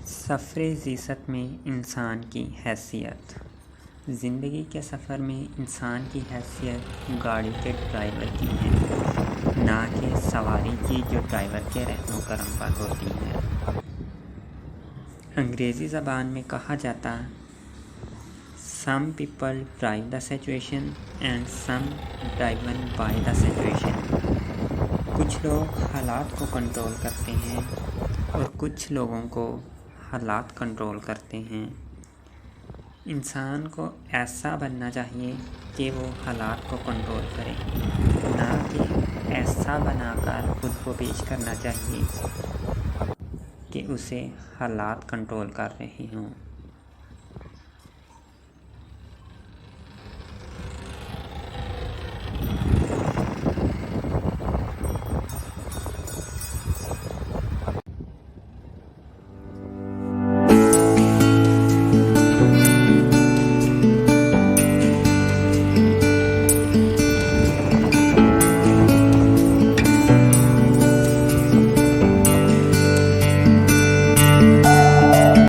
سفر ذیست میں انسان کی حیثیت۔ زندگی کے سفر میں انسان کی حیثیت گاڑی کے ڈرائیور کی ہے، نہ کہ سواری کی جو ڈرائیور کے رحم و کرم پر ہوتی ہے۔ انگریزی زبان میں کہا جاتا "Some people drive the situation and some driven by the situation"۔ کچھ لوگ حالات کو کنٹرول کرتے ہیں اور کچھ لوگوں کو حالات کنٹرول کرتے ہیں۔ انسان کو ایسا بننا چاہیے کہ وہ حالات کو کنٹرول کرے، نہ کہ ایسا بنا کر خود کو پیش کرنا چاہیے کہ اسے حالات کنٹرول کر رہے ہوں۔